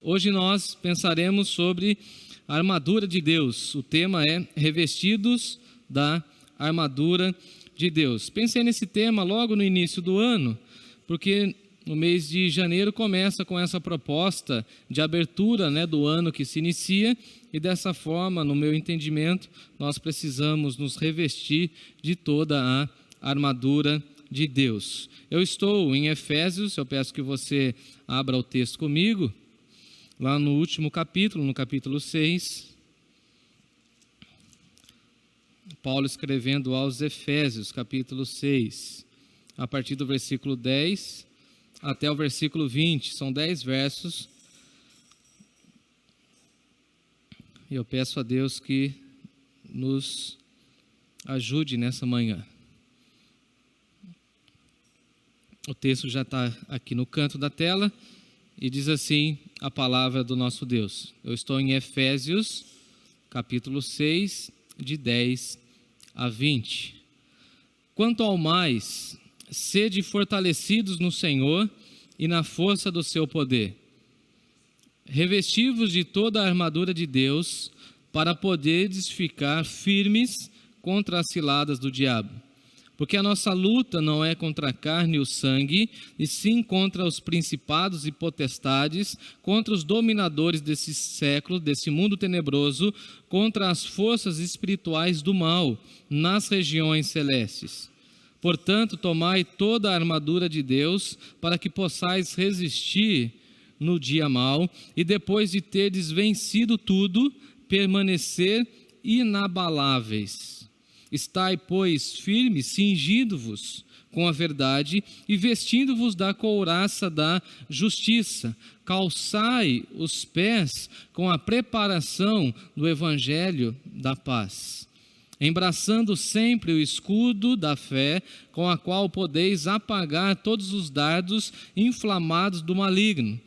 Hoje nós pensaremos sobre a armadura de Deus. O tema é revestidos da armadura de Deus. Pensei nesse tema logo no início do ano, porque no mês de janeiro começa com essa proposta de abertura, do ano que se inicia, e dessa forma, no meu entendimento, nós precisamos nos revestir de toda a armadura de Deus. Eu estou em Efésios, eu peço que você abra o texto comigo, lá no último capítulo, no capítulo 6, Paulo escrevendo aos Efésios, capítulo 6, a partir do versículo 10 até o versículo 20, são 10 versos, e eu peço a Deus que nos ajude nessa manhã. O texto já está aqui no canto da tela, e diz assim a palavra do nosso Deus. Eu estou em Efésios, capítulo 6, de 10 a 20. Quanto ao mais, sede fortalecidos no Senhor e na força do seu poder. Revesti-vos de toda a armadura de Deus, para poderes ficar firmes contra as ciladas do diabo. Porque a nossa luta não é contra a carne e o sangue, e sim contra os principados e potestades, contra os dominadores desse século, desse mundo tenebroso, contra as forças espirituais do mal nas regiões celestes. Portanto, tomai toda a armadura de Deus, para que possais resistir no dia mau, e depois de terdes vencido tudo, permanecer inabaláveis. Estai, pois, firmes, cingindo-vos com a verdade e vestindo-vos da couraça da justiça. Calçai os pés com a preparação do evangelho da paz. Embraçando sempre o escudo da fé, com a qual podeis apagar todos os dardos inflamados do maligno.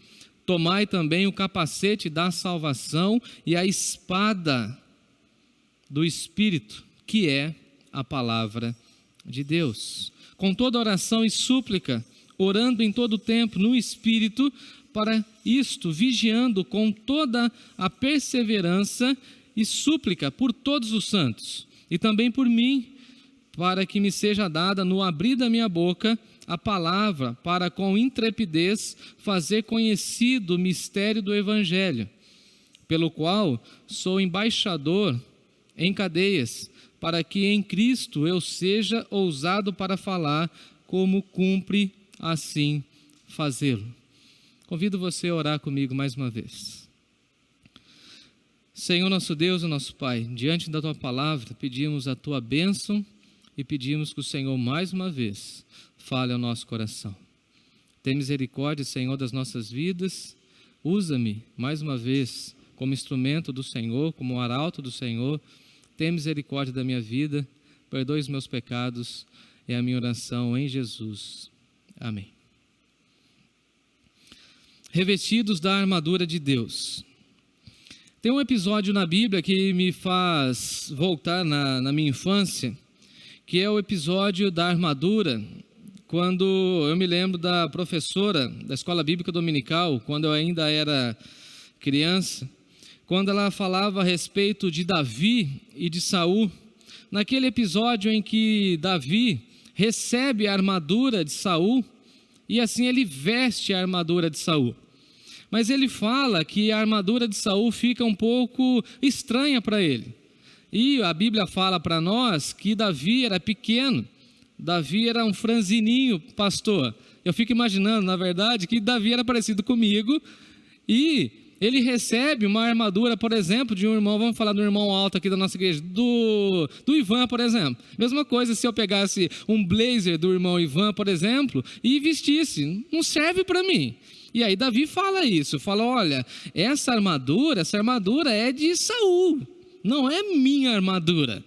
Tomai também o capacete da salvação e a espada do Espírito, que é a palavra de Deus. Com toda oração e súplica, orando em todo tempo no Espírito, para isto, vigiando com toda a perseverança e súplica por todos os santos, e também por mim, para que me seja dada no abrir da minha boca a palavra, para com intrepidez fazer conhecido o mistério do Evangelho, pelo qual sou embaixador em cadeias, para que em Cristo eu seja ousado para falar como cumpre assim fazê-lo. Convido você a orar comigo mais uma vez. Senhor nosso Deus e nosso Pai, diante da Tua palavra, pedimos a Tua bênção e pedimos que o Senhor mais uma vez fale ao nosso coração. Tem misericórdia, Senhor, das nossas vidas. Usa-me mais uma vez como instrumento do Senhor, como arauto do Senhor. Tem misericórdia da minha vida, perdoe os meus pecados, é a minha oração em Jesus. Amém. Revestidos da armadura de Deus. Tem um episódio na Bíblia que me faz voltar na minha infância, que é o episódio da armadura, quando eu me lembro da professora da Escola Bíblica Dominical, quando eu ainda era criança, quando ela falava a respeito de Davi e de Saul, naquele episódio em que Davi recebe a armadura de Saul, e assim ele veste a armadura de Saul. Mas ele fala que a armadura de Saul fica um pouco estranha para ele. E a Bíblia fala para nós que Davi era pequeno, Davi era um franzininho, pastor. Eu fico imaginando, na verdade, que Davi era parecido comigo, e ele recebe uma armadura, por exemplo, de um irmão, vamos falar do irmão alto aqui da nossa igreja, do Ivan, por exemplo. Mesma coisa se eu pegasse um blazer do irmão Ivan, por exemplo, e vestisse, não serve para mim. E aí Davi fala isso, fala, olha, essa armadura é de Saul, não é minha armadura.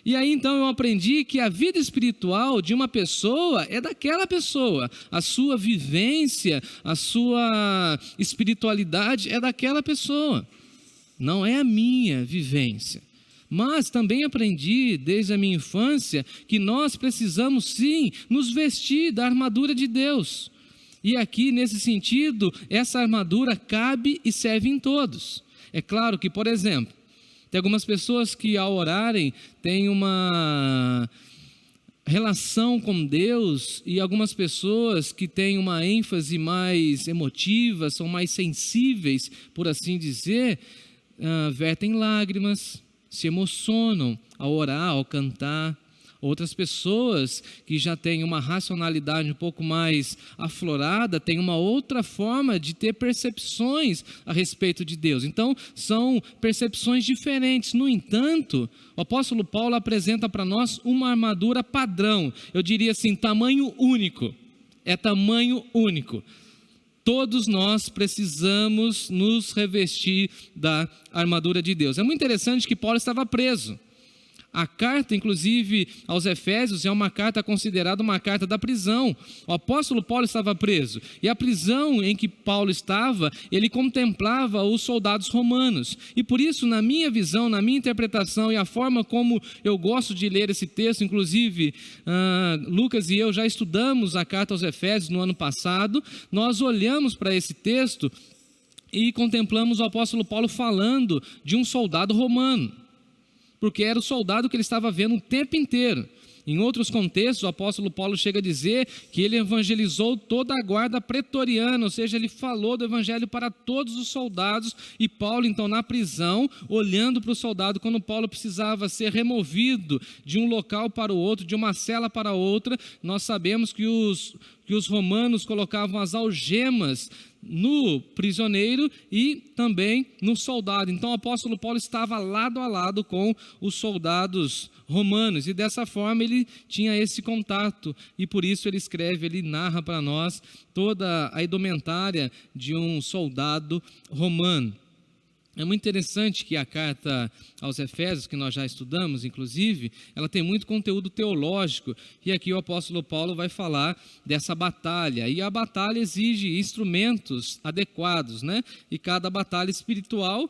E aí então eu aprendi que a vida espiritual de uma pessoa é daquela pessoa, a sua vivência, a sua espiritualidade é daquela pessoa, não é a minha vivência. Mas também aprendi desde a minha infância que nós precisamos sim nos vestir da armadura de Deus. E aqui, nesse sentido, essa armadura cabe e serve em todos. É claro que, por exemplo, tem algumas pessoas que ao orarem têm uma relação com Deus, e algumas pessoas que têm uma ênfase mais emotiva, são mais sensíveis, por assim dizer, vertem lágrimas, se emocionam ao orar, ao cantar. Outras pessoas que já têm uma racionalidade um pouco mais aflorada, têm uma outra forma de ter percepções a respeito de Deus. Então, são percepções diferentes. No entanto, o apóstolo Paulo apresenta para nós uma armadura padrão. Eu diria assim, tamanho único. É tamanho único. Todos nós precisamos nos revestir da armadura de Deus. É muito interessante que Paulo estava preso. A carta, inclusive, aos Efésios é uma carta considerada uma carta da prisão. O apóstolo Paulo estava preso. E a prisão em que Paulo estava, ele contemplava os soldados romanos. E por isso, na minha visão, na minha interpretação e a forma como eu gosto de ler esse texto, inclusive, Lucas e eu já estudamos a carta aos Efésios no ano passado, nós olhamos para esse texto e contemplamos o apóstolo Paulo falando de um soldado romano, porque era o soldado que ele estava vendo o tempo inteiro. Em outros contextos, o apóstolo Paulo chega a dizer que ele evangelizou toda a guarda pretoriana, ou seja, ele falou do evangelho para todos os soldados, e Paulo, então, na prisão, olhando para o soldado, quando Paulo precisava ser removido de um local para o outro, de uma cela para outra, nós sabemos que os romanos colocavam as algemas no prisioneiro e também no soldado. Então o apóstolo Paulo estava lado a lado com os soldados romanos, e dessa forma ele tinha esse contato, e por isso ele escreve, ele narra para nós toda a indumentária de um soldado romano. É muito interessante que a carta aos Efésios, que nós já estudamos, inclusive, ela tem muito conteúdo teológico, e aqui o apóstolo Paulo vai falar dessa batalha, e a batalha exige instrumentos adequados, né? E cada batalha espiritual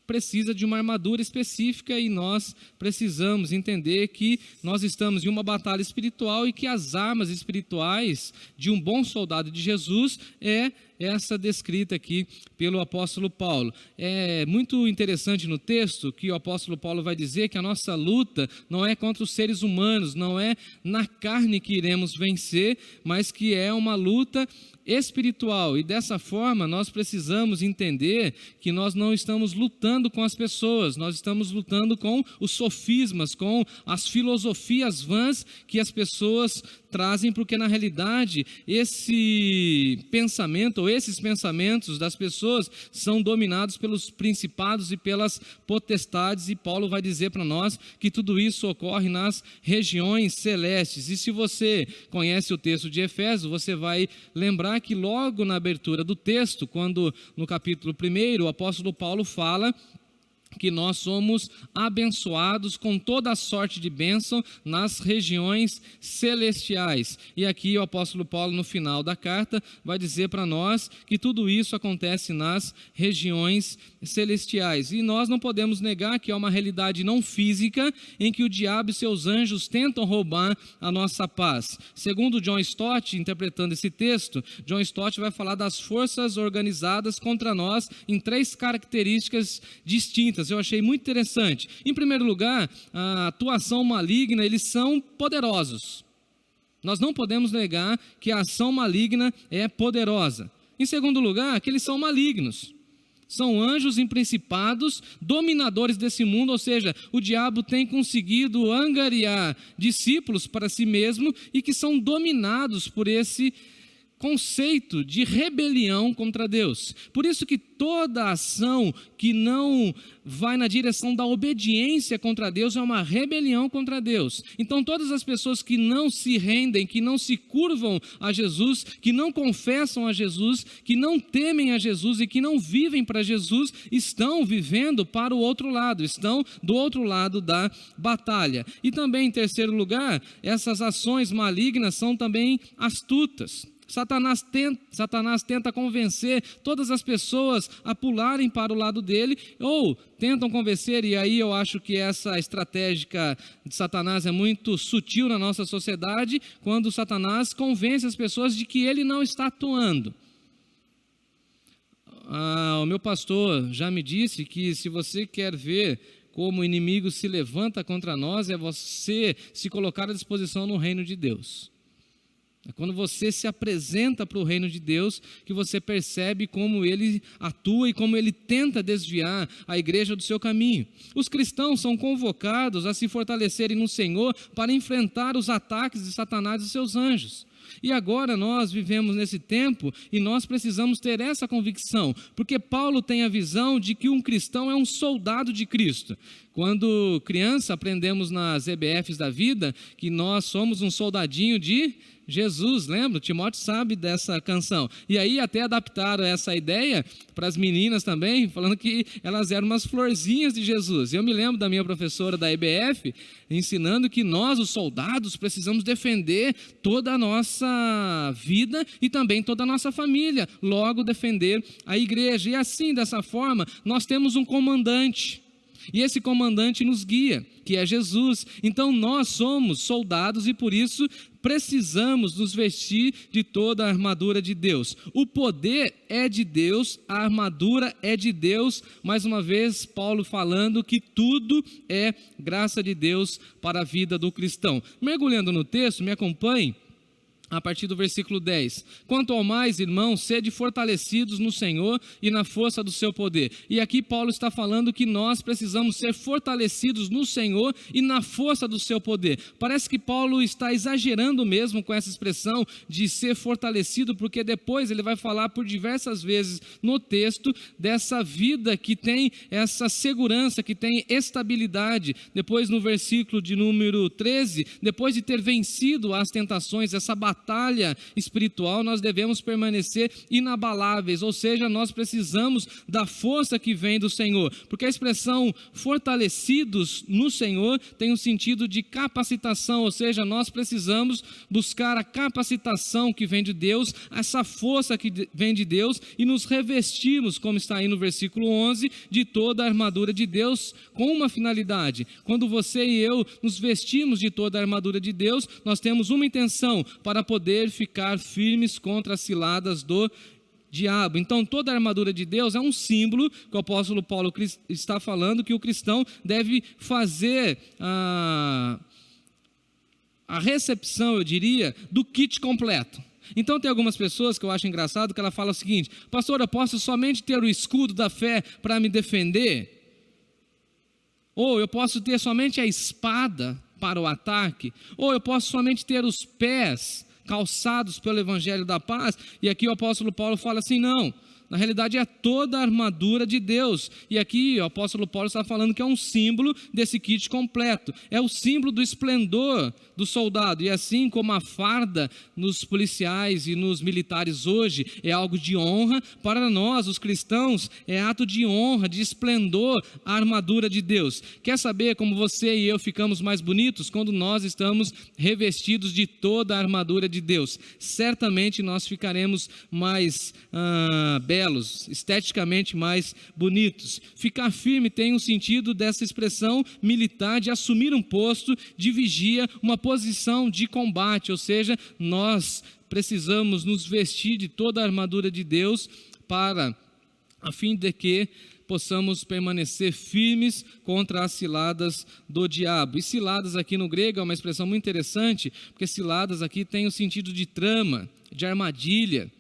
precisa de uma armadura específica, e nós precisamos entender que nós estamos em uma batalha espiritual e que as armas espirituais de um bom soldado de Jesus é essa descrita aqui pelo apóstolo Paulo. É muito interessante no texto que o apóstolo Paulo vai dizer que a nossa luta não é contra os seres humanos, não é na carne que iremos vencer, mas que é uma luta espiritual, e dessa forma nós precisamos entender que nós não estamos lutando com as pessoas, nós estamos lutando com os sofismas, com as filosofias vãs que as pessoas trazem, porque na realidade esse pensamento ou esses pensamentos das pessoas são dominados pelos principados e pelas potestades, e Paulo vai dizer para nós que tudo isso ocorre nas regiões celestes. E se você conhece o texto de Efésios, você vai lembrar que logo na abertura do texto, quando no capítulo 1, o apóstolo Paulo fala que nós somos abençoados com toda a sorte de bênção nas regiões celestiais. E aqui o apóstolo Paulo, no final da carta, vai dizer para nós que tudo isso acontece nas regiões celestiais. E nós não podemos negar que é uma realidade não física em que o diabo e seus anjos tentam roubar a nossa paz. Segundo John Stott, interpretando esse texto, John Stott vai falar das forças organizadas contra nós em 3 características distintas. Eu achei muito interessante. Em primeiro lugar, a atuação maligna, eles são poderosos. Nós não podemos negar que a ação maligna é poderosa. Em segundo lugar, que eles são malignos. São anjos em principados, dominadores desse mundo, ou seja, o diabo tem conseguido angariar discípulos para si mesmo e que são dominados por esse conceito de rebelião contra Deus. Por isso que toda ação que não vai na direção da obediência contra Deus é uma rebelião contra Deus. Então todas as pessoas que não se rendem, que não se curvam a Jesus, que não confessam a Jesus, que não temem a Jesus e que não vivem para Jesus, estão vivendo para o outro lado, estão do outro lado da batalha. E também, em terceiro lugar, essas ações malignas são também astutas. Satanás tenta convencer todas as pessoas a pularem para o lado dele, ou tentam convencer, e aí eu acho que essa estratégia de Satanás é muito sutil na nossa sociedade, quando Satanás convence as pessoas de que ele não está atuando. O meu pastor já me disse que se você quer ver como o inimigo se levanta contra nós, é você se colocar à disposição no reino de Deus. É quando você se apresenta para o reino de Deus que você percebe como ele atua e como ele tenta desviar a igreja do seu caminho. Os cristãos são convocados a se fortalecerem no Senhor para enfrentar os ataques de Satanás e seus anjos. E agora nós vivemos nesse tempo e nós precisamos ter essa convicção, porque Paulo tem a visão de que um cristão é um soldado de Cristo. Quando criança aprendemos nas EBFs da vida que nós somos um soldadinho de Jesus, lembra? Timóteo sabe dessa canção. E aí até adaptaram essa ideia para as meninas também, falando que elas eram umas florzinhas de Jesus. Eu me lembro da minha professora da EBF ensinando que nós, os soldados, precisamos defender toda a nossa vida e também toda a nossa família, logo defender a igreja. E assim, dessa forma, nós temos um comandante. E esse comandante nos guia, que é Jesus. Então nós somos soldados e por isso precisamos nos vestir de toda a armadura de Deus. O poder é de Deus, a armadura é de Deus. Mais uma vez, Paulo falando que tudo é graça de Deus para a vida do cristão. Mergulhando no texto, me acompanhe. A partir do versículo 10, quanto ao mais, irmãos, sede fortalecidos no Senhor e na força do seu poder. E aqui Paulo está falando que nós precisamos ser fortalecidos no Senhor e na força do seu poder. Parece que Paulo está exagerando mesmo com essa expressão de ser fortalecido, porque depois ele vai falar por diversas vezes no texto dessa vida que tem essa segurança, que tem estabilidade. Depois no versículo de número 13, depois de ter vencido as tentações, essa batalha espiritual, nós devemos permanecer inabaláveis, ou seja, nós precisamos da força que vem do Senhor, porque a expressão fortalecidos no Senhor tem um sentido de capacitação, ou seja, nós precisamos buscar a capacitação que vem de Deus, essa força que vem de Deus e nos revestirmos, como está aí no versículo 11, de toda a armadura de Deus com uma finalidade. Quando você e eu nos vestimos de toda a armadura de Deus, nós temos uma intenção, para poder ficar firmes contra as ciladas do diabo. Então toda a armadura de Deus é um símbolo que o apóstolo Paulo está falando que o cristão deve fazer a recepção, eu diria, do kit completo. Então tem algumas pessoas que eu acho engraçado que ela fala o seguinte: pastor, eu posso somente ter o escudo da fé para me defender? Ou eu posso ter somente a espada para o ataque? Ou eu posso somente ter os pés calçados pelo evangelho da paz? E aqui o apóstolo Paulo fala assim: não, na realidade é toda a armadura de Deus. E aqui o apóstolo Paulo está falando que é um símbolo desse kit completo, é o símbolo do esplendor do soldado. E assim como a farda nos policiais e nos militares hoje é algo de honra, para nós os cristãos é ato de honra, de esplendor, a armadura de Deus. Quer saber como você e eu ficamos mais bonitos? Quando nós estamos revestidos de toda a armadura de Deus. Certamente nós ficaremos mais belos, esteticamente mais bonitos. Ficar firme tem um sentido dessa expressão militar, de assumir um posto de vigia, uma posição de combate, ou seja, nós precisamos nos vestir de toda a armadura de Deus a fim de que possamos permanecer firmes contra as ciladas do diabo. E ciladas aqui no grego é uma expressão muito interessante, porque ciladas aqui tem o sentido de trama, de armadilha,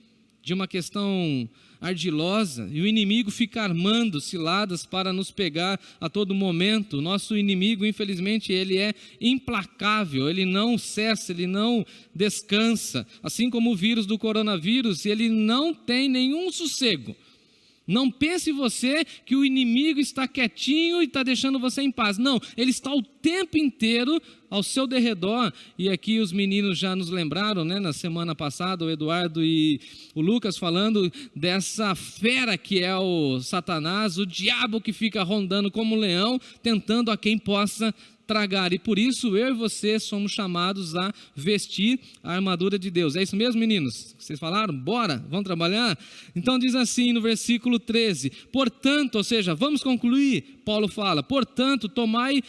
de uma questão ardilosa, e o inimigo fica armando ciladas para nos pegar a todo momento. Nosso inimigo, infelizmente, ele é implacável, ele não cessa, ele não descansa, assim como o vírus do coronavírus, ele não tem nenhum sossego. Não pense você que o inimigo está quietinho e está deixando você em paz. Não, ele está o tempo inteiro ao seu derredor. E aqui os meninos já nos lembraram, né, na semana passada, o Eduardo e o Lucas falando dessa fera que é o Satanás, o diabo que fica rondando como um leão, tentando a quem possa tragar. E por isso eu e você somos chamados a vestir a armadura de Deus. É isso mesmo, meninos? Vocês falaram? Bora, vamos trabalhar? Então diz assim no versículo 13: portanto, ou seja, vamos concluir, Paulo fala, portanto, tomai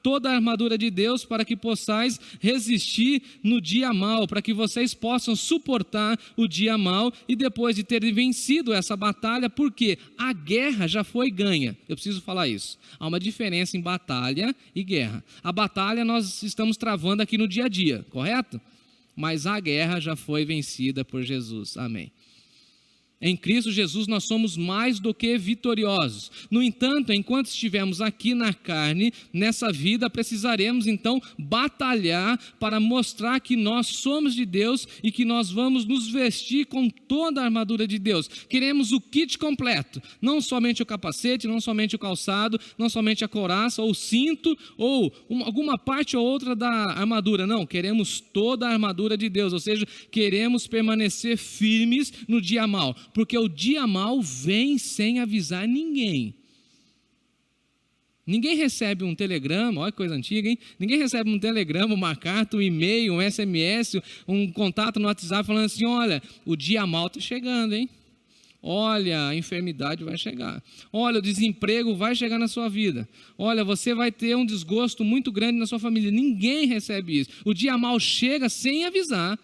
toda a armadura de Deus para que possais resistir no dia mau, para que vocês possam suportar o dia mau e depois de terem vencido essa batalha, porque a guerra já foi ganha. Eu preciso falar isso. Há uma diferença em batalha e guerra. A batalha nós estamos travando aqui no dia a dia, correto? Mas a guerra já foi vencida por Jesus. Amém. Em Cristo Jesus nós somos mais do que vitoriosos. No entanto, enquanto estivermos aqui na carne, nessa vida, precisaremos então batalhar para mostrar que nós somos de Deus e que nós vamos nos vestir com toda a armadura de Deus. Queremos o kit completo, não somente o capacete, não somente o calçado, não somente a couraça ou o cinto ou alguma parte ou outra da armadura. Não, queremos toda a armadura de Deus, ou seja, queremos permanecer firmes no dia mau. Porque o dia mau vem sem avisar ninguém. Ninguém recebe um telegrama, olha que coisa antiga, hein? Ninguém recebe um telegrama, uma carta, um e-mail, um SMS, um contato no WhatsApp falando assim: olha, o dia mau está chegando, hein? Olha, a enfermidade vai chegar. Olha, o desemprego vai chegar na sua vida. Olha, você vai ter um desgosto muito grande na sua família. Ninguém recebe isso. O dia mau chega sem avisar.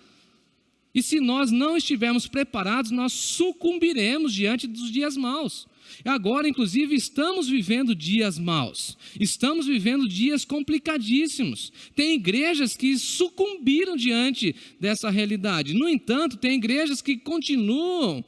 E se nós não estivermos preparados, nós sucumbiremos diante dos dias maus. Agora, inclusive, estamos vivendo dias maus. Estamos vivendo dias complicadíssimos. Tem igrejas que sucumbiram diante dessa realidade. No entanto, tem igrejas que continuam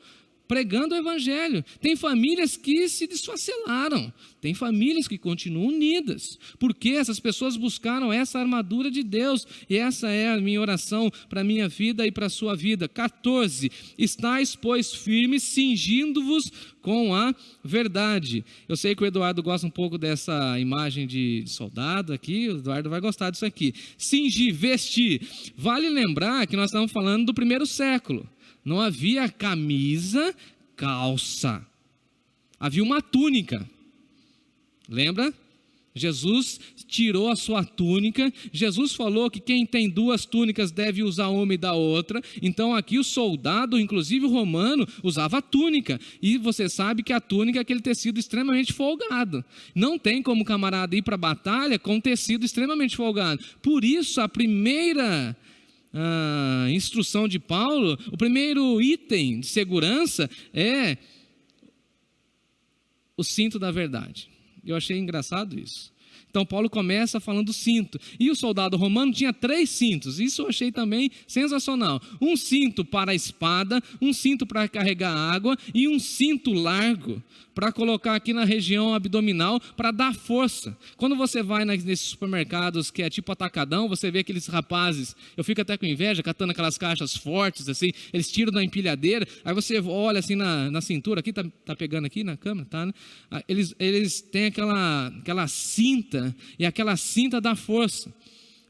pregando o evangelho. Tem famílias que se desfacelaram. Tem famílias que continuam unidas. Porque essas pessoas buscaram essa armadura de Deus. E essa é a minha oração para a minha vida e para a sua vida. 14. Estais, pois, firmes, cingindo-vos com a verdade. Eu sei que o Eduardo gosta um pouco dessa imagem de soldado aqui. O Eduardo vai gostar disso aqui. Cingir, vestir. Vale lembrar que nós estamos falando do primeiro século. Não havia camisa, calça. Havia uma túnica. Lembra? Jesus tirou a sua túnica. Jesus falou que quem tem duas túnicas deve usar uma e da outra. Então aqui o soldado, inclusive o romano, usava a túnica. E você sabe que a túnica é aquele tecido extremamente folgado. Não tem como o camarada ir para a batalha com tecido extremamente folgado. Por isso a primeira instrução de Paulo, o primeiro item de segurança é o cinto da verdade. Eu achei engraçado isso. Então Paulo começa falando do cinto. E o soldado romano tinha 3 cintos. Isso eu achei também sensacional. Um cinto para a espada, um cinto para carregar água e um cinto largo para colocar aqui na região abdominal para dar força. Quando você vai nesses supermercados que é tipo atacadão, você vê aqueles rapazes, eu fico até com inveja, catando aquelas caixas fortes assim, eles tiram da empilhadeira, aí você olha assim na cintura, aqui tá pegando aqui na câmera, tá, né? Eles têm aquela cinta, e aquela cinta dá força.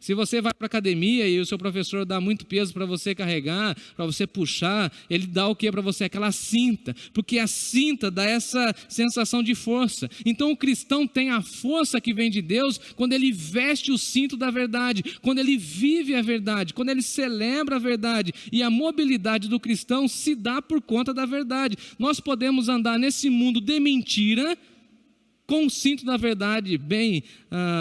Se você vai para a academia e o seu professor dá muito peso para você carregar, para você puxar, ele dá o que para você? Aquela cinta, porque a cinta dá essa sensação de força. Então o cristão tem a força que vem de Deus quando ele veste o cinto da verdade, quando ele vive a verdade, quando ele celebra a verdade. E a mobilidade do cristão se dá por conta da verdade. Nós podemos andar nesse mundo de mentira, com o cinto da verdade bem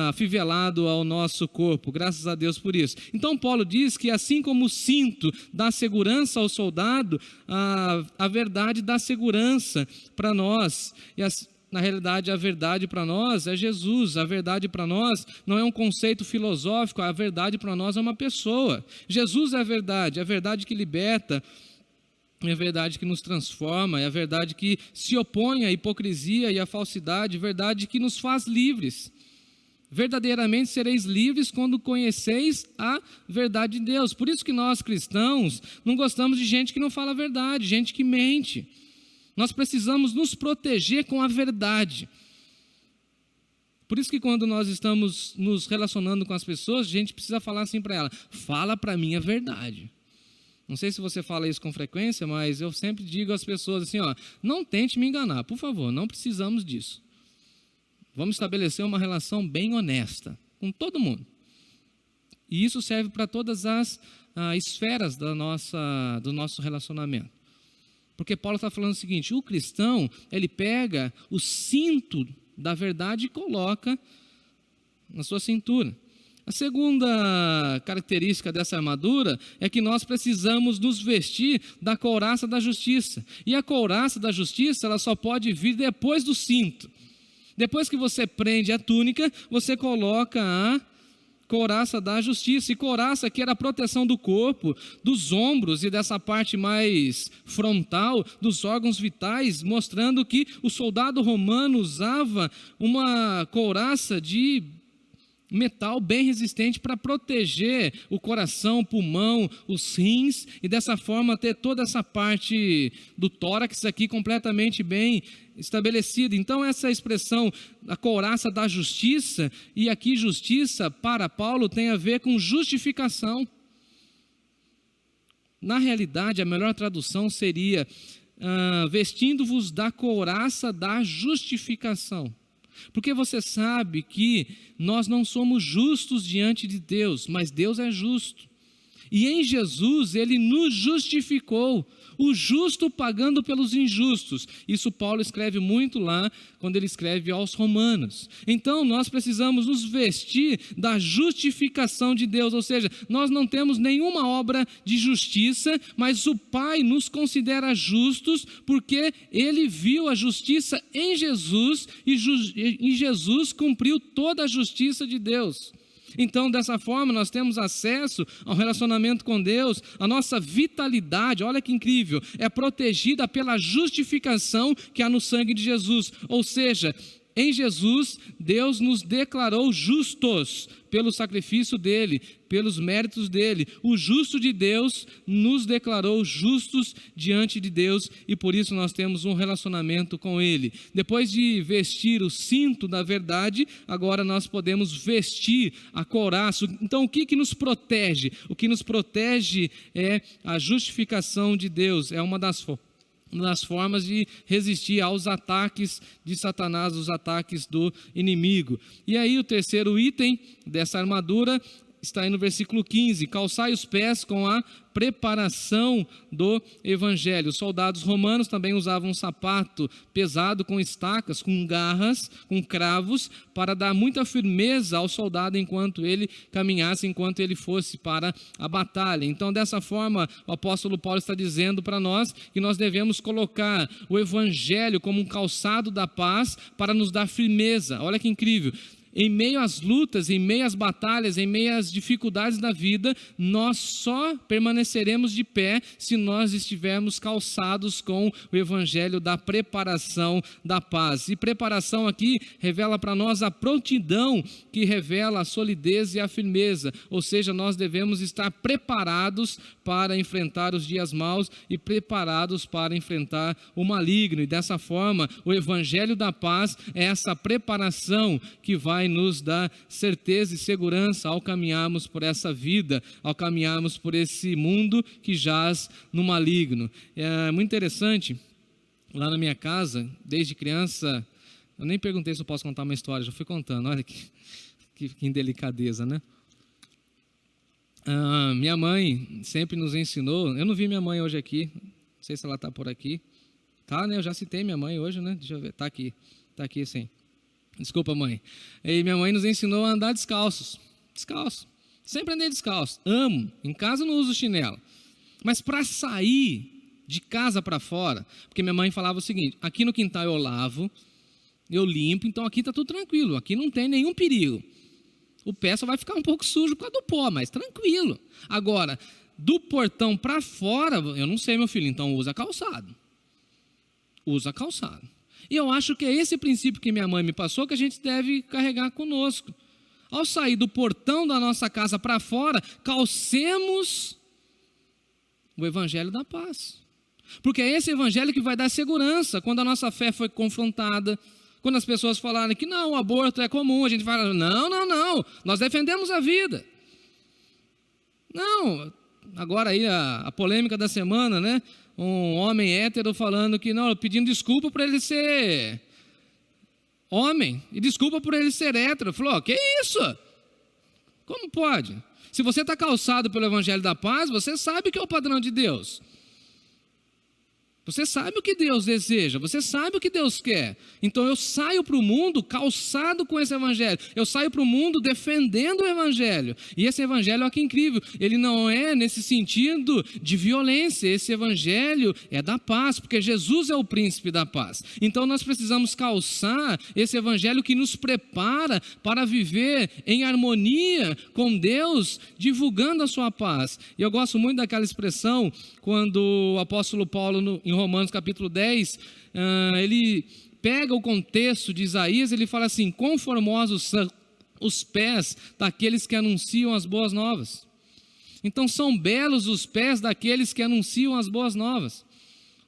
afivelado ao nosso corpo, graças a Deus por isso. Então Paulo diz que assim como o cinto dá segurança ao soldado, a verdade dá segurança para nós. E na realidade a verdade para nós é Jesus. A verdade para nós não é um conceito filosófico, a verdade para nós é uma pessoa. Jesus é a verdade que liberta, é a verdade que nos transforma, é a verdade que se opõe à hipocrisia e à falsidade, verdade que nos faz livres. Verdadeiramente sereis livres quando conheceis a verdade de Deus. Por isso que nós cristãos não gostamos de gente que não fala a verdade, gente que mente. Nós precisamos nos proteger com a verdade. Por isso que quando nós estamos nos relacionando com as pessoas, a gente precisa falar assim para ela: fala para mim a verdade. Não sei se você fala isso com frequência, mas eu sempre digo às pessoas assim, não tente me enganar, por favor, não precisamos disso. Vamos estabelecer uma relação bem honesta, com todo mundo. E isso serve para todas as esferas do nosso relacionamento. Porque Paulo está falando o seguinte: o cristão, ele pega o cinto da verdade e coloca na sua cintura. A segunda característica dessa armadura é que nós precisamos nos vestir da couraça da justiça. E a couraça da justiça, ela só pode vir depois do cinto. Depois que você prende a túnica, você coloca a couraça da justiça. E couraça que era a proteção do corpo, dos ombros e dessa parte mais frontal, dos órgãos vitais, mostrando que o soldado romano usava uma couraça de metal bem resistente para proteger o coração, o pulmão, os rins, e dessa forma ter toda essa parte do tórax aqui completamente bem estabelecida. Então essa expressão, a couraça da justiça, e aqui justiça para Paulo tem a ver com justificação. Na realidade, a melhor tradução seria vestindo-vos da couraça da justificação. Porque você sabe que nós não somos justos diante de Deus, mas Deus é justo. E em Jesus Ele nos justificou, o justo pagando pelos injustos. Isso Paulo escreve muito lá, quando ele escreve aos Romanos. Então nós precisamos nos vestir da justificação de Deus, ou seja, nós não temos nenhuma obra de justiça, mas o Pai nos considera justos, porque Ele viu a justiça em Jesus, e em Jesus cumpriu toda a justiça de Deus. Então, dessa forma, nós temos acesso ao relacionamento com Deus, a nossa vitalidade, olha que incrível, é protegida pela justificação que há no sangue de Jesus. Ou seja, em Jesus, Deus nos declarou justos pelo sacrifício dele, pelos méritos dele. O justo de Deus nos declarou justos diante de Deus, e por isso nós temos um relacionamento com ele. Depois de vestir o cinto da verdade, agora nós podemos vestir a couraça. Então o que nos protege? O que nos protege é a justificação de Deus, é uma das formas de resistir aos ataques de Satanás, os ataques do inimigo. E aí o terceiro item dessa armadura está aí no versículo 15: calçai os pés com a preparação do evangelho. Os soldados romanos também usavam um sapato pesado com estacas, com garras, com cravos, para dar muita firmeza ao soldado enquanto ele caminhasse, enquanto ele fosse para a batalha. Então, dessa forma, o apóstolo Paulo está dizendo para nós que nós devemos colocar o evangelho como um calçado da paz para nos dar firmeza. Olha que incrível! Em meio às lutas, em meio às batalhas, em meio às dificuldades da vida, nós só permaneceremos de pé se nós estivermos calçados com o evangelho da preparação da paz. E preparação aqui revela para nós a prontidão que revela a solidez e a firmeza. Ou seja, nós devemos estar preparados para enfrentar os dias maus e preparados para enfrentar o maligno. E dessa forma, o evangelho da paz é essa preparação que vai nos dar certeza e segurança ao caminharmos por essa vida, ao caminharmos por esse mundo que jaz no maligno. É muito interessante, lá na minha casa, desde criança, eu nem perguntei se eu posso contar uma história, já fui contando, olha que indelicadeza, né? Minha mãe sempre nos ensinou, eu não vi minha mãe hoje aqui, não sei se ela está por aqui, tá, né? Eu já citei minha mãe hoje, né? Deixa eu ver, está aqui sim. Desculpa, mãe. E minha mãe nos ensinou a andar descalço. Sempre andei descalço. Amo. Em casa eu não uso chinelo. Mas para sair de casa para fora, porque minha mãe falava o seguinte: aqui no quintal eu lavo, eu limpo, então aqui está tudo tranquilo, aqui não tem nenhum perigo. O pé só vai ficar um pouco sujo por causa do pó, mas tranquilo. Agora, do portão para fora, eu não sei, meu filho, então usa calçado. E eu acho que é esse princípio que minha mãe me passou que a gente deve carregar conosco. Ao sair do portão da nossa casa para fora, calcemos o evangelho da paz. Porque é esse evangelho que vai dar segurança quando a nossa fé foi confrontada, quando as pessoas falarem que não, o aborto é comum, a gente fala, não, nós defendemos a vida. Não, agora aí a polêmica da semana, né? Um homem hétero falando que não, pedindo desculpa por ele ser homem e desculpa por ele ser hétero. Falou, que isso? Como pode? Se você está calçado pelo evangelho da paz, você sabe que é o padrão de Deus. Você sabe o que Deus deseja, você sabe o que Deus quer. Então eu saio para o mundo calçado com esse evangelho. Eu saio para o mundo defendendo o evangelho. E esse evangelho, olha que incrível, ele não é nesse sentido de violência. Esse evangelho é da paz, porque Jesus é o príncipe da paz. Então nós precisamos calçar esse evangelho que nos prepara para viver em harmonia com Deus, divulgando a sua paz. E eu gosto muito daquela expressão, quando o apóstolo Paulo, em Romanos capítulo 10, ele pega o contexto de Isaías, ele fala assim: conformosos são os pés daqueles que anunciam as boas novas. Então são belos os pés daqueles que anunciam as boas novas.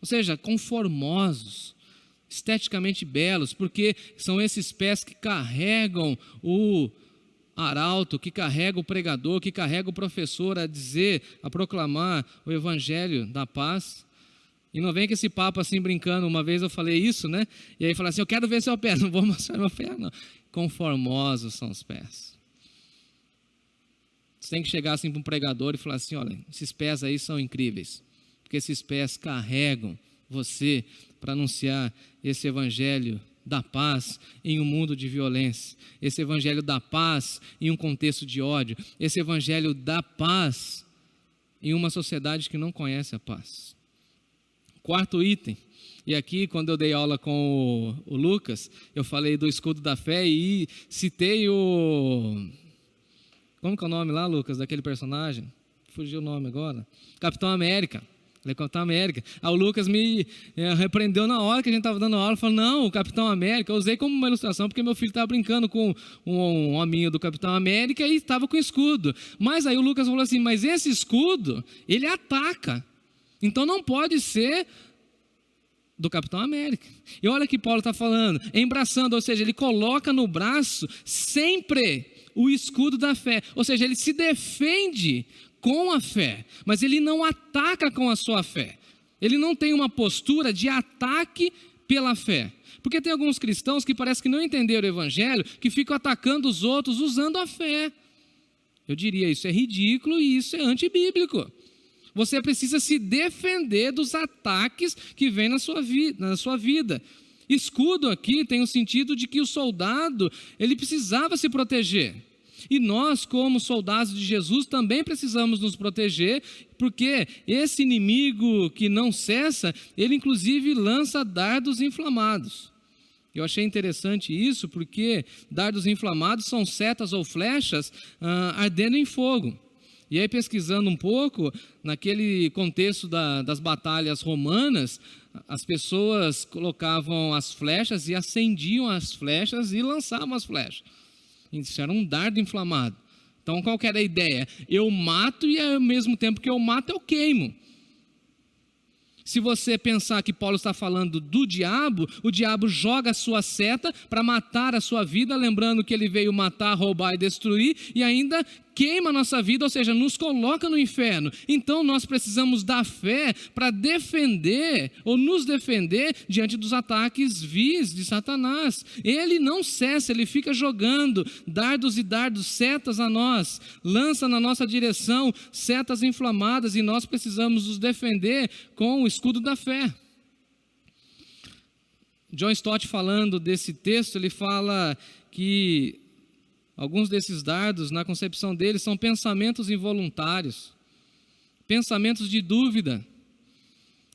Ou seja, conformosos, esteticamente belos, porque são esses pés que carregam o arauto, que carrega o pregador, que carrega o professor a dizer, a proclamar o evangelho da paz. E não vem com esse papo assim brincando. Uma vez eu falei isso, né? E aí falei assim: eu quero ver seu pé. Não vou mostrar meu pé, não. Conformosos são os pés. Você tem que chegar assim para um pregador e falar assim: olha, esses pés aí são incríveis, porque esses pés carregam você para anunciar esse evangelho da paz em um mundo de violência, esse evangelho da paz em um contexto de ódio, esse evangelho da paz em uma sociedade que não conhece a paz. Quarto item, e aqui quando eu dei aula com o Lucas, eu falei do escudo da fé e citei como que é o nome lá, Lucas, daquele personagem? Fugiu o nome agora. Capitão América. Ele é Capitão América. Aí o Lucas me repreendeu na hora que a gente estava dando aula, falou: não, o Capitão América, eu usei como uma ilustração porque meu filho estava brincando com um hominho do Capitão América e estava com escudo. Mas aí o Lucas falou assim: mas esse escudo, ele ataca. Então não pode ser do Capitão América. E olha que Paulo está falando, embraçando, ou seja, ele coloca no braço sempre o escudo da fé. Ou seja, ele se defende com a fé, mas ele não ataca com a sua fé. Ele não tem uma postura de ataque pela fé. Porque tem alguns cristãos que parece que não entenderam o evangelho, que ficam atacando os outros usando a fé. Eu diria, isso é ridículo e isso é antibíblico. Você precisa se defender dos ataques que vêm na sua vida. Escudo aqui tem o sentido de que o soldado, ele precisava se proteger. E nós, como soldados de Jesus, também precisamos nos proteger, porque esse inimigo que não cessa, ele inclusive lança dardos inflamados. Eu achei interessante isso, porque dardos inflamados são setas ou flechas ardendo em fogo. E aí, pesquisando um pouco, naquele contexto das batalhas romanas, as pessoas colocavam as flechas e acendiam as flechas e lançavam as flechas. Isso era um dardo inflamado. Então, qual que era a ideia? Eu mato e ao mesmo tempo que eu mato, eu queimo. Se você pensar que Paulo está falando do diabo, o diabo joga a sua seta para matar a sua vida, lembrando que ele veio matar, roubar e destruir, e ainda queima a nossa vida, ou seja, nos coloca no inferno. Então nós precisamos da fé para defender, ou nos defender diante dos ataques vis de Satanás. Ele não cessa, ele fica jogando dardos e dardos, setas a nós, lança na nossa direção setas inflamadas, e nós precisamos nos defender com o escudo da fé. John Stott, falando desse texto, ele fala que alguns desses dardos, na concepção dele, são pensamentos involuntários, pensamentos de dúvida,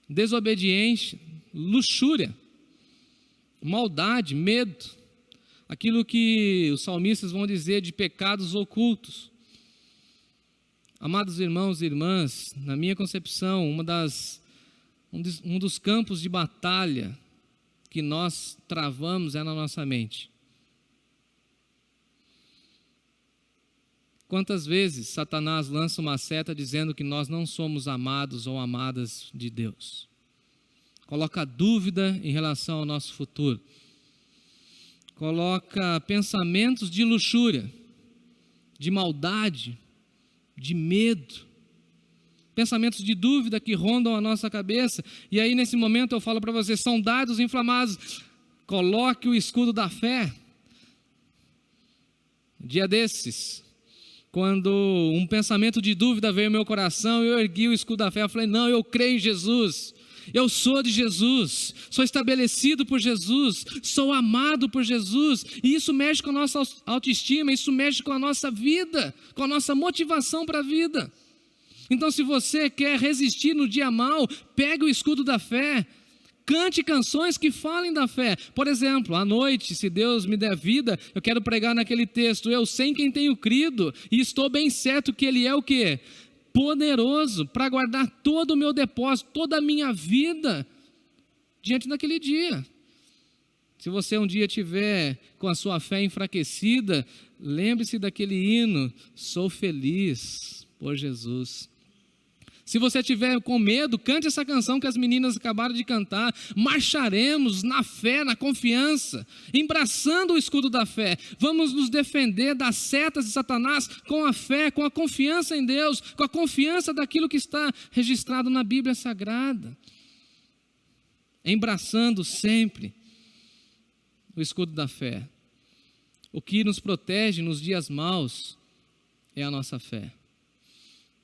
desobediência, luxúria, maldade, medo, aquilo que os salmistas vão dizer de pecados ocultos. Amados irmãos e irmãs, na minha concepção, um dos campos de batalha que nós travamos é na nossa mente. Quantas vezes Satanás lança uma seta dizendo que nós não somos amados ou amadas de Deus? Coloca dúvida em relação ao nosso futuro. Coloca pensamentos de luxúria, de maldade, de medo. Pensamentos de dúvida que rondam a nossa cabeça. E aí nesse momento eu falo para você, são dardos inflamados. Coloque o escudo da fé. Dia desses, quando um pensamento de dúvida veio ao meu coração, eu ergui o escudo da fé, eu falei, não, eu creio em Jesus, eu sou de Jesus, sou estabelecido por Jesus, sou amado por Jesus, e isso mexe com a nossa autoestima, isso mexe com a nossa vida, com a nossa motivação para a vida. Então, se você quer resistir no dia mau, pegue o escudo da fé, cante canções que falem da fé. Por exemplo, à noite, se Deus me der vida, eu quero pregar naquele texto, eu sei em quem tenho crido, e estou bem certo que Ele é o quê? Poderoso para guardar todo o meu depósito, toda a minha vida, diante daquele dia. Se você um dia tiver com a sua fé enfraquecida, lembre-se daquele hino, sou feliz por Jesus. Se você estiver com medo, cante essa canção que as meninas acabaram de cantar. Marcharemos na fé, na confiança, embraçando o escudo da fé. Vamos nos defender das setas de Satanás com a fé, com a confiança em Deus, com a confiança daquilo que está registrado na Bíblia Sagrada. Embraçando sempre o escudo da fé. O que nos protege nos dias maus é a nossa fé.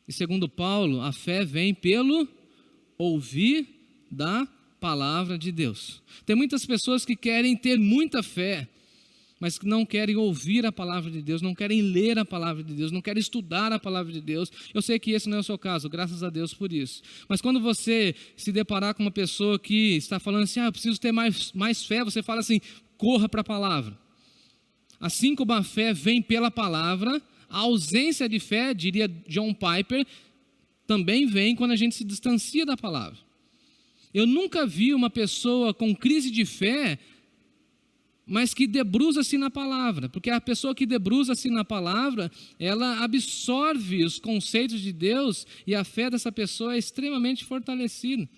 E segundo Paulo, a fé vem pelo ouvir da palavra de Deus. Tem muitas pessoas que querem ter muita fé, mas que não querem ouvir a palavra de Deus, não querem ler a palavra de Deus, não querem estudar a palavra de Deus. Eu sei que esse não é o seu caso, graças a Deus por isso. Mas quando você se deparar com uma pessoa que está falando assim, eu preciso ter mais fé, você fala assim, corra para a palavra. Assim como a fé vem pela palavra, a ausência de fé, diria John Piper, também vem quando a gente se distancia da palavra. Eu nunca vi uma pessoa com crise de fé, mas que debruça-se na palavra, porque a pessoa que debruça-se na palavra, ela absorve os conceitos de Deus e a fé dessa pessoa é extremamente fortalecida.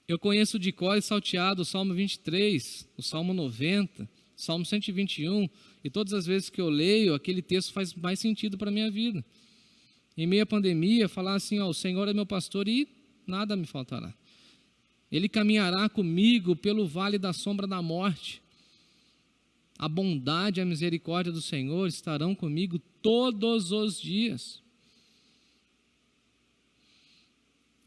Eu conheço de cor e salteado o Salmo 23, o Salmo 90, o Salmo 121, e todas as vezes que eu leio, aquele texto faz mais sentido para a minha vida. Em meio à pandemia, falar assim, o Senhor é meu pastor e nada me faltará. Ele caminhará comigo pelo vale da sombra da morte. A bondade e a misericórdia do Senhor estarão comigo todos os dias.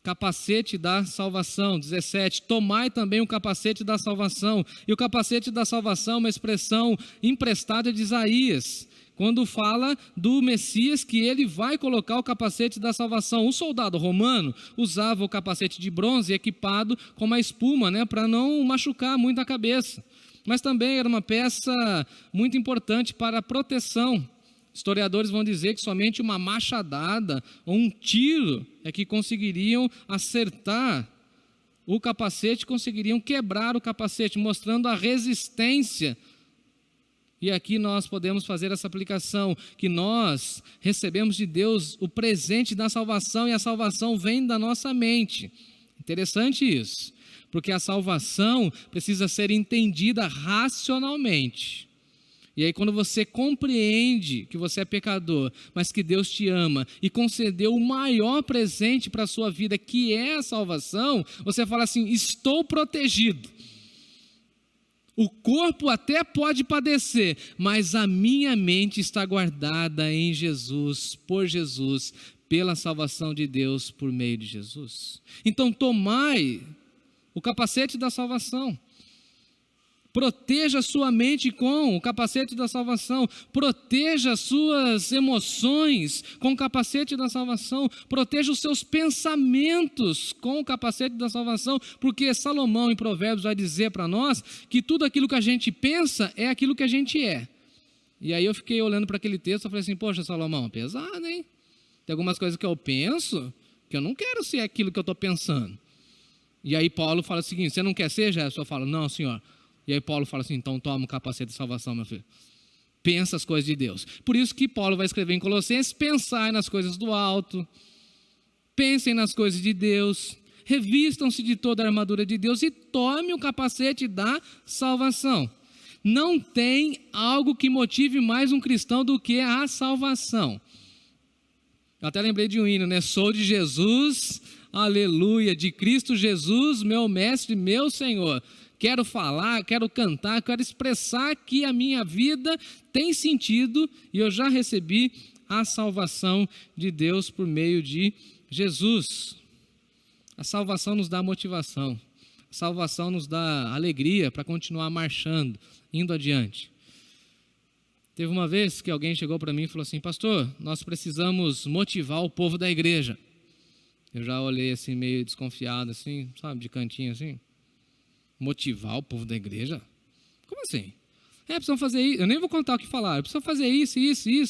Capacete da salvação, 17, tomai também o capacete da salvação. E o capacete da salvação é uma expressão emprestada de Isaías, quando fala do Messias que ele vai colocar o capacete da salvação. O soldado romano usava o capacete de bronze equipado com uma espuma, para não machucar muito a cabeça. Mas também era uma peça muito importante para a proteção. Historiadores vão dizer que somente uma machadada ou um tiro é que conseguiriam acertar o capacete, conseguiriam quebrar o capacete, mostrando a resistência. E aqui nós podemos fazer essa aplicação, que nós recebemos de Deus o presente da salvação e a salvação vem da nossa mente. Interessante isso, porque a salvação precisa ser entendida racionalmente. E aí quando você compreende que você é pecador, mas que Deus te ama e concedeu o maior presente para a sua vida, que é a salvação, você fala assim, estou protegido. O corpo até pode padecer, mas a minha mente está guardada em Jesus, por Jesus, pela salvação de Deus por meio de Jesus. Então tomai o capacete da salvação. Proteja sua mente com o capacete da salvação. Proteja suas emoções com o capacete da salvação. Proteja os seus pensamentos com o capacete da salvação. Porque Salomão em Provérbios vai dizer para nós que tudo aquilo que a gente pensa é aquilo que a gente é. E aí eu fiquei olhando para aquele texto e falei assim, poxa Salomão, pesado, hein? Tem algumas coisas que eu penso que eu não quero ser aquilo que eu estou pensando. E aí Paulo fala o seguinte, você não quer ser, Jefferson? Eu falo, não senhor. E aí Paulo fala assim, então toma o capacete de salvação, meu filho. Pensa as coisas de Deus. Por isso que Paulo vai escrever em Colossenses, pensai nas coisas do alto, pensem nas coisas de Deus, revistam-se de toda a armadura de Deus e tome o capacete da salvação. Não tem algo que motive mais um cristão do que a salvação. Eu até lembrei de um hino, Sou de Jesus, aleluia, de Cristo Jesus, meu mestre, meu Senhor. Quero falar, quero cantar, quero expressar que a minha vida tem sentido e eu já recebi a salvação de Deus por meio de Jesus. A salvação nos dá motivação. A salvação nos dá alegria para continuar marchando, indo adiante. Teve uma vez que alguém chegou para mim e falou assim: pastor, nós precisamos motivar o povo da igreja. Eu já olhei assim meio desconfiado, assim, sabe, de cantinho assim. Motivar o povo da igreja? Como assim? Precisam fazer isso. Eu nem vou contar o que falaram. Precisam fazer isso,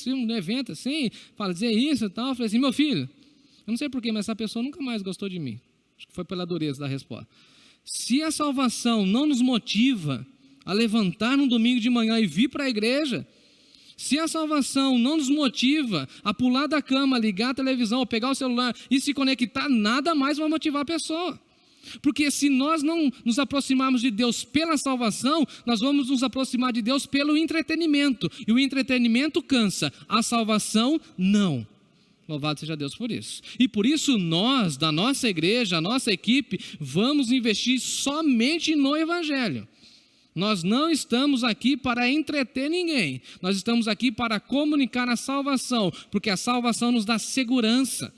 um evento assim, para dizer isso e tal. Eu falei assim: meu filho, eu não sei porquê, mas essa pessoa nunca mais gostou de mim. Acho que foi pela dureza da resposta. Se a salvação não nos motiva a levantar no domingo de manhã e vir para a igreja, se a salvação não nos motiva a pular da cama, ligar a televisão, ou pegar o celular e se conectar, nada mais vai motivar a pessoa. Porque se nós não nos aproximarmos de Deus pela salvação, nós vamos nos aproximar de Deus pelo entretenimento. E o entretenimento cansa, a salvação não. Louvado seja Deus por isso. E por isso nós, da nossa igreja, a nossa equipe, vamos investir somente no Evangelho. Nós não estamos aqui para entreter ninguém. Nós estamos aqui para comunicar a salvação, porque a salvação nos dá segurança.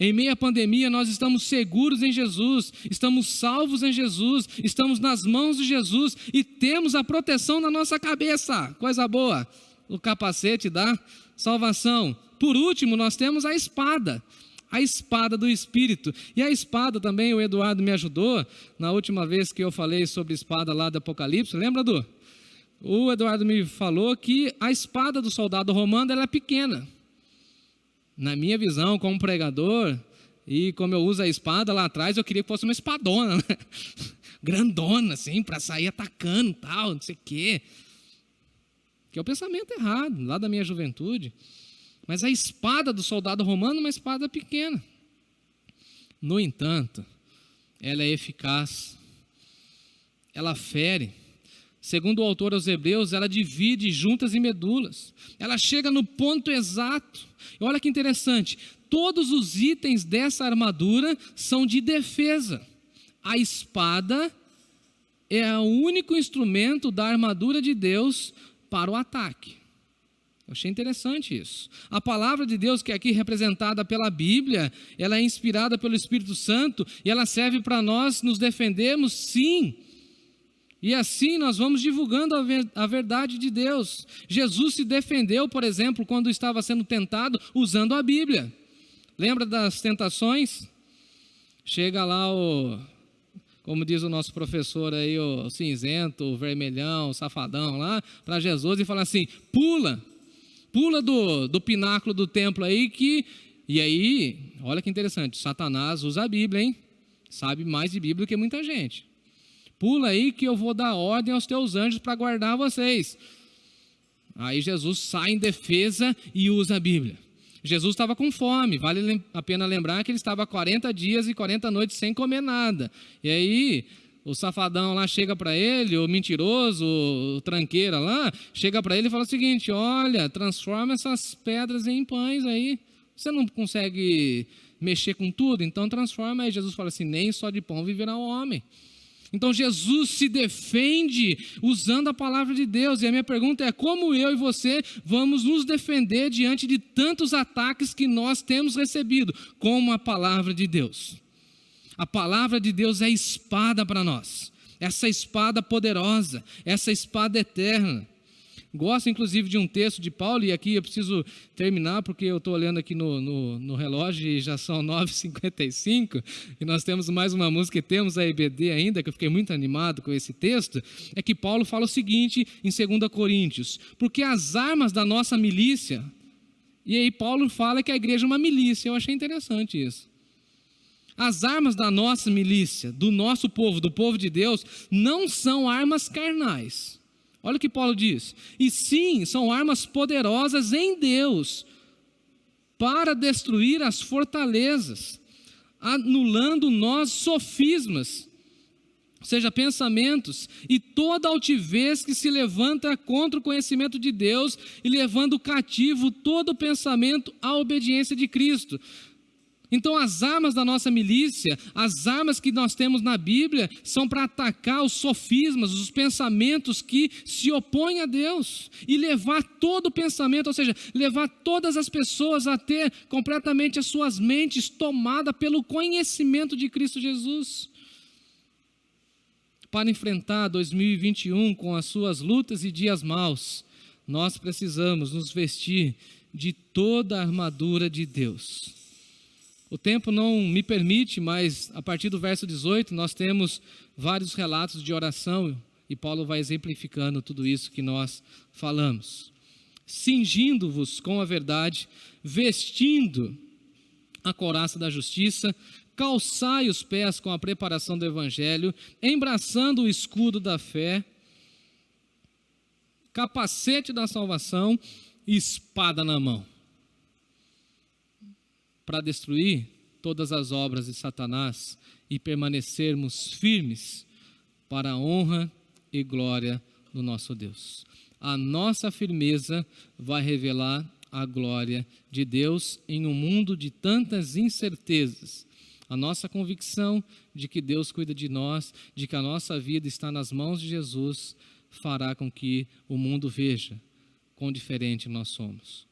Em meio à pandemia, nós estamos seguros em Jesus, estamos salvos em Jesus, estamos nas mãos de Jesus e temos a proteção na nossa cabeça. Coisa boa, o capacete da salvação. Por último, nós temos a espada do Espírito. E a espada também, o Eduardo me ajudou, na última vez que eu falei sobre a espada lá do Apocalipse, lembra, Edu? O Eduardo me falou que a espada do soldado romano ela é pequena. Na minha visão, como pregador, e como eu uso a espada lá atrás, eu queria que fosse uma espadona, né? Grandona, assim, para sair atacando e tal, não sei o quê. Que é o pensamento errado, lá da minha juventude. Mas a espada do soldado romano é uma espada pequena. No entanto, ela é eficaz. Ela fere. Segundo o autor aos Hebreus, ela divide juntas e medulas. Ela chega no ponto exato. E olha que interessante, todos os itens dessa armadura são de defesa. A espada é o único instrumento da armadura de Deus para o ataque. Eu achei interessante isso. A palavra de Deus, que é aqui representada pela Bíblia, ela é inspirada pelo Espírito Santo e ela serve para nós nos defendermos, sim. E assim nós vamos divulgando a verdade de Deus. Jesus se defendeu, por exemplo, quando estava sendo tentado, usando a Bíblia. Lembra das tentações? Chega lá como diz o nosso professor aí, o cinzento, o vermelhão, o safadão lá, para Jesus e fala assim: pula do pináculo do templo aí E aí, olha que interessante, Satanás usa a Bíblia, hein? Sabe mais de Bíblia do que muita gente. Pula aí que eu vou dar ordem aos teus anjos para guardar vocês. Aí Jesus sai em defesa e usa a Bíblia. Jesus estava com fome, vale a pena lembrar que ele estava 40 dias e 40 noites sem comer nada. E aí, o safadão lá chega para ele, o mentiroso, o tranqueira lá, chega para ele e fala o seguinte: olha, transforma essas pedras em pães aí. Você não consegue mexer com tudo? Então transforma. Aí Jesus fala assim: nem só de pão viverá o homem. Então Jesus se defende usando a palavra de Deus. E a minha pergunta é: como eu e você vamos nos defender diante de tantos ataques que nós temos recebido? Com a palavra de Deus. A palavra de Deus é espada para nós. Essa espada poderosa, essa espada eterna. Gosto inclusive de um texto de Paulo, e aqui eu preciso terminar porque eu estou olhando aqui no relógio e já são 9h55, e nós temos mais uma música e temos a EBD ainda, que eu fiquei muito animado com esse texto. É que Paulo fala o seguinte em 2 Coríntios: porque as armas da nossa milícia, e aí Paulo fala que a igreja é uma milícia. Eu achei interessante isso. As armas da nossa milícia, do nosso povo, do povo de Deus, não são armas carnais. Olha o que Paulo diz: e sim, são armas poderosas em Deus, para destruir as fortalezas, anulando nós sofismas, ou seja, pensamentos, e toda altivez que se levanta contra o conhecimento de Deus, e levando cativo todo pensamento à obediência de Cristo. Então as armas da nossa milícia, as armas que nós temos na Bíblia, são para atacar os sofismas, os pensamentos que se opõem a Deus, e levar todo o pensamento, ou seja, levar todas as pessoas a ter completamente as suas mentes tomadas pelo conhecimento de Cristo Jesus. Para enfrentar 2021 com as suas lutas e dias maus, nós precisamos nos vestir de toda a armadura de Deus. O tempo não me permite, mas a partir do verso 18 nós temos vários relatos de oração e Paulo vai exemplificando tudo isso que nós falamos. Cingindo-vos com a verdade, vestindo a couraça da justiça, calçai os pés com a preparação do evangelho, embraçando o escudo da fé, capacete da salvação e espada na mão, para destruir todas as obras de Satanás e permanecermos firmes para a honra e glória do nosso Deus. A nossa firmeza vai revelar a glória de Deus em um mundo de tantas incertezas. A nossa convicção de que Deus cuida de nós, de que a nossa vida está nas mãos de Jesus, fará com que o mundo veja quão diferente nós somos.